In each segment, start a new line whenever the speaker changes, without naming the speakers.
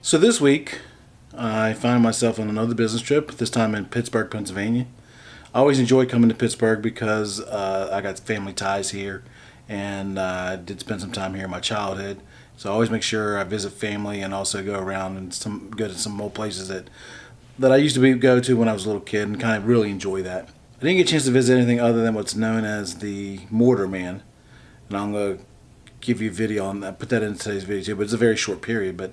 So this week, I find myself on another business trip, this time in Pittsburgh, Pennsylvania. I always enjoy coming to Pittsburgh because I got family ties here, and I did spend some time here in my childhood. So I always make sure I visit family and also go around and go to some old places that I used to go to when I was a little kid and kind of really enjoy that. I didn't get a chance to visit anything other than what's known as the Mortar Man, and I'm going to give you a video on that, put that in today's video too, but it's a very short period. But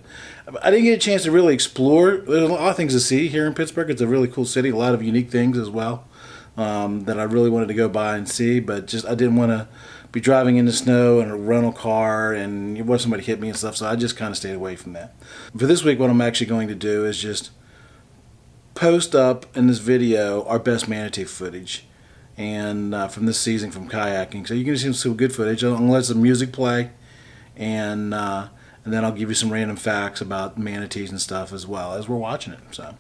I didn't get a chance to really explore. There's a lot of things to see here in Pittsburgh. It's a really cool city, a lot of unique things as well that I really wanted to go by and see, but just I didn't want to be driving in the snow in a rental car and watch somebody hit me and stuff, so I just kind of stayed away from that. For this week, what I'm actually going to do is just post up in this video our best manatee footage and from this season from kayaking, so you can see some good footage. I'm gonna let some music play, and then I'll give you some random facts about manatees and stuff as well as we're watching it. So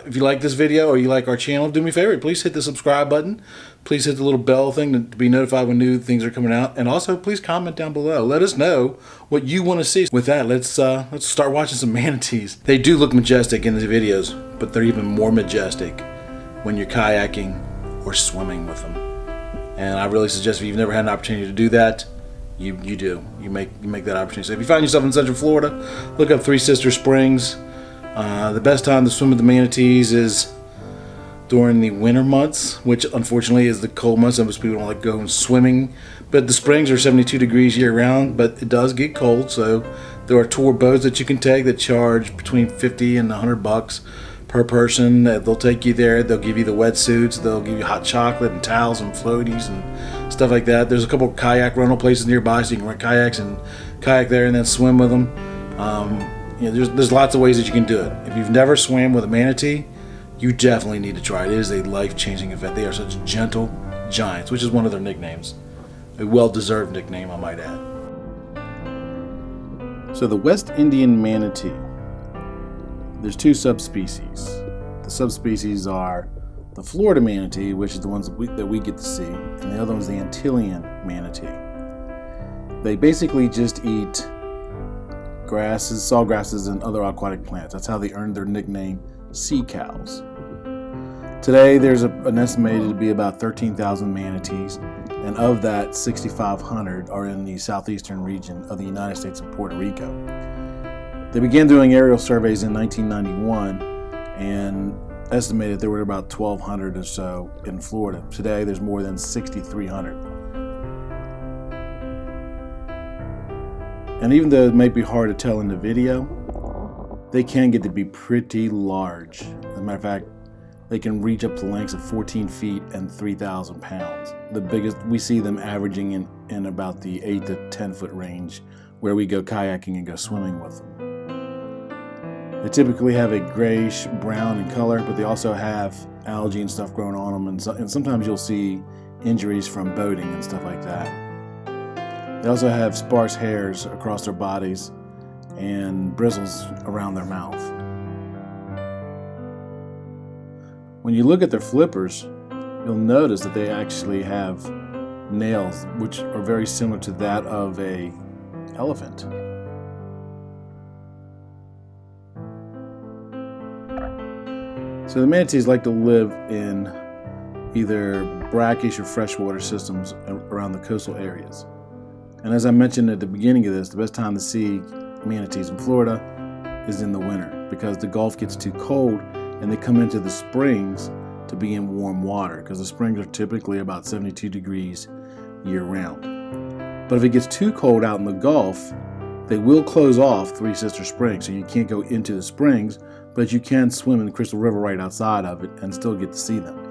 if you like this video or you like our channel, do me a favor, please hit the subscribe button, please hit the little bell thing to be notified when new things are coming out, and also please comment down below, let us know what you want to see. With that, let's start watching some manatees. They do look majestic in the videos, but they're even more majestic when you're kayaking or swimming with them. And I really suggest if you've never had an opportunity to do that, you make that opportunity. So if you find yourself in Central Florida, look up Three Sister Springs. The best time to swim with the manatees is during the winter months, which unfortunately is the cold months. Most people don't like going swimming, but the springs are 72 degrees year round, but it does get cold. So there are tour boats that you can take that charge between 50 and 100 bucks per person. They'll take you there, they'll give you the wetsuits, they'll give you hot chocolate and towels and floaties and stuff like that. There's a couple of kayak rental places nearby, so you can rent kayaks and kayak there and then swim with them. There's lots of ways that you can do it. If you've never swam with a manatee, you definitely need to try it. It is a life-changing event. They are such gentle giants, which is one of their nicknames. A well-deserved nickname, I might add. So the West Indian manatee, there's two subspecies. The subspecies are the Florida manatee, which is the ones that we get to see, and the other one's the Antillean manatee. They basically just eat grasses, sawgrasses, and other aquatic plants. That's how they earned their nickname, sea cows. Today, there's an estimated to be about 13,000 manatees, and of that, 6,500 are in the southeastern region of the United States and Puerto Rico. They began doing aerial surveys in 1991 and estimated there were about 1,200 or so in Florida. Today, there's more than 6,300. And even though it may be hard to tell in the video, they can get to be pretty large. As a matter of fact, they can reach up to lengths of 14 feet and 3,000 pounds. The biggest, we see them averaging in about the 8 to 10 foot range where we go kayaking and go swimming with them. They typically have a grayish brown in color, but they also have algae and stuff growing on them, and sometimes you'll see injuries from boating and stuff like that. They also have sparse hairs across their bodies and bristles around their mouth. When you look at their flippers, you'll notice that they actually have nails which are very similar to that of an elephant. So the manatees like to live in either brackish or freshwater systems around the coastal areas. And as I mentioned at the beginning of this, the best time to see manatees in Florida is in the winter because the Gulf gets too cold and they come into the springs to be in warm water because the springs are typically about 72 degrees year round. But if it gets too cold out in the Gulf, they will close off Three Sister Springs, so you can't go into the springs, but you can swim in the Crystal River right outside of it and still get to see them.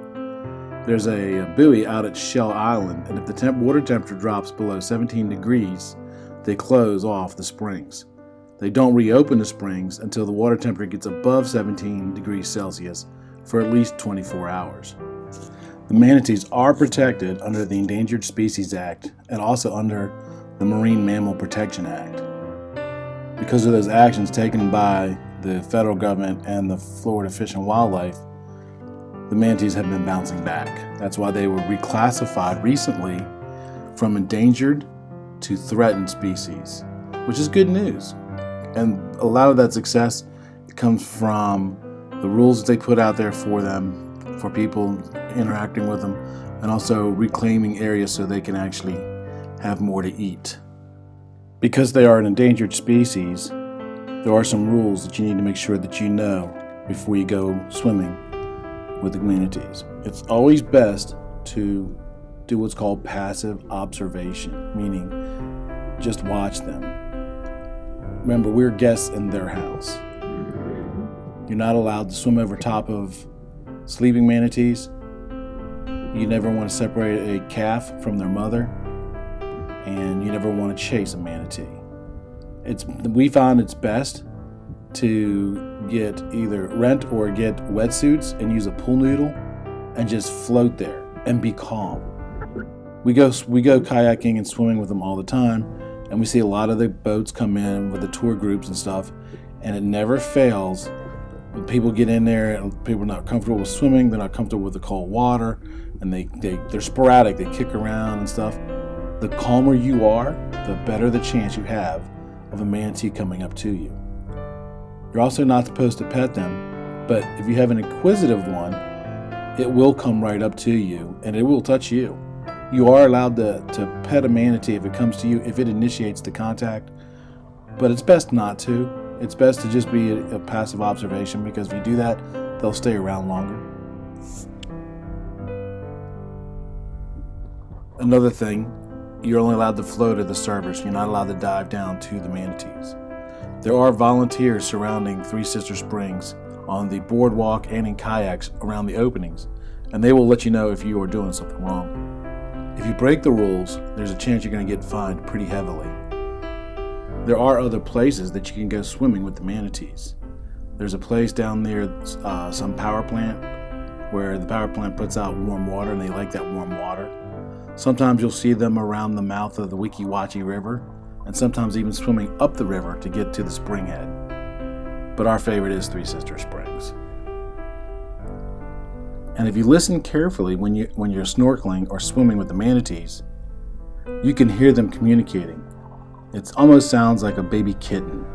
There's a buoy out at Shell Island, and if the water temperature drops below 17 degrees, they close off the springs. They don't reopen the springs until the water temperature gets above 17 degrees Celsius for at least 24 hours. The manatees are protected under the Endangered Species Act and also under the Marine Mammal Protection Act. Because of those actions taken by the federal government and the Florida Fish and Wildlife, the manatees have been bouncing back. That's why they were reclassified recently from endangered to threatened species, which is good news. And a lot of that success comes from the rules that they put out there for them, for people interacting with them, and also reclaiming areas so they can actually have more to eat. Because they are an endangered species, there are some rules that you need to make sure that you know before you go swimming with the manatees. It's always best to do what's called passive observation, meaning just watch them. Remember, we're guests in their house. You're not allowed to swim over top of sleeping manatees. You never want to separate a calf from their mother, and you never want to chase a manatee. We found it's best to get either rent or get wetsuits and use a pool noodle and just float there and be calm. We go kayaking and swimming with them all the time, and we see a lot of the boats come in with the tour groups and stuff, and it never fails. When people get in there and people are not comfortable with swimming, they're not comfortable with the cold water, and they're sporadic, they kick around and stuff. The calmer you are, the better the chance you have of a manatee coming up to you. You're also not supposed to pet them, but if you have an inquisitive one, it will come right up to you and it will touch you. You are allowed to pet a manatee if it comes to you, if it initiates the contact, but it's best not to. It's best to just be a passive observation, because if you do that, they'll stay around longer. Another thing, you're only allowed to float at the surface. You're not allowed to dive down to the manatees. There are volunteers surrounding Three Sister Springs on the boardwalk and in kayaks around the openings, and they will let you know if you are doing something wrong. If you break the rules, there's a chance you're going to get fined pretty heavily. There are other places that you can go swimming with the manatees. There's a place down near some power plant where the power plant puts out warm water, and they like that warm water. Sometimes you'll see them around the mouth of the Weeki Wachee River, and sometimes even swimming up the river to get to the spring head. But our favorite is Three Sister Springs. And if you listen carefully when you're snorkeling or swimming with the manatees, you can hear them communicating. It almost sounds like a baby kitten.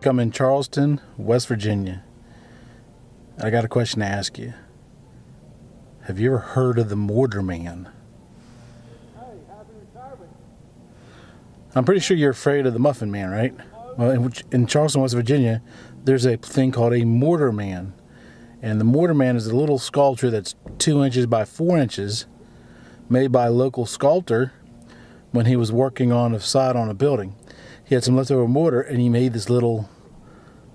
I'm in Charleston, West Virginia. I got a question to ask you. Have you ever heard of the Mortar Man? I'm pretty sure you're afraid of the Muffin Man, right? Well, in Charleston, West Virginia, there's a thing called a Mortar Man. And the Mortar Man is a little sculpture that's 2 inches by 4 inches, made by a local sculptor when he was working on a facade on a building. He had some leftover mortar, and he made this little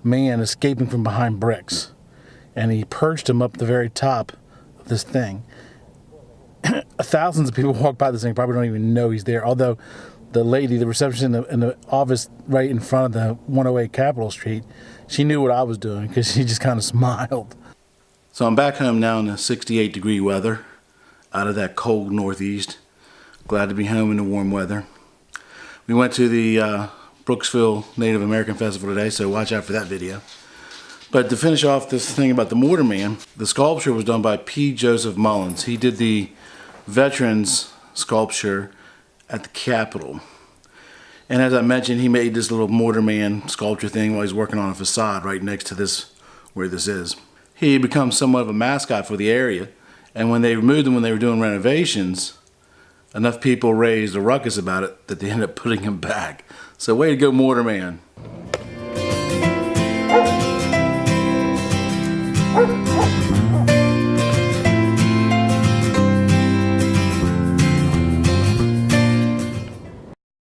man escaping from behind bricks. And he perched him up the very top of this thing. Thousands of people walk by this thing, probably don't even know he's there. Although the lady, the receptionist in the office right in front of the 108 Capitol Street, she knew what I was doing because she just kind of smiled. So I'm back home now in the 68-degree weather, out of that cold northeast. Glad to be home in the warm weather. We went to the Brooksville Native American Festival today, so watch out for that video. But to finish off this thing about the Mortar Man, the sculpture was done by P. Joseph Mullins. He did the Veterans sculpture at the Capitol. And as I mentioned, he made this little Mortar Man sculpture thing while he's working on a facade right next to this, where this is. He becomes somewhat of a mascot for the area, and when they removed him when they were doing renovations, enough people raised a ruckus about it that they ended up putting him back. So way to go, Mortar Man.
Woo!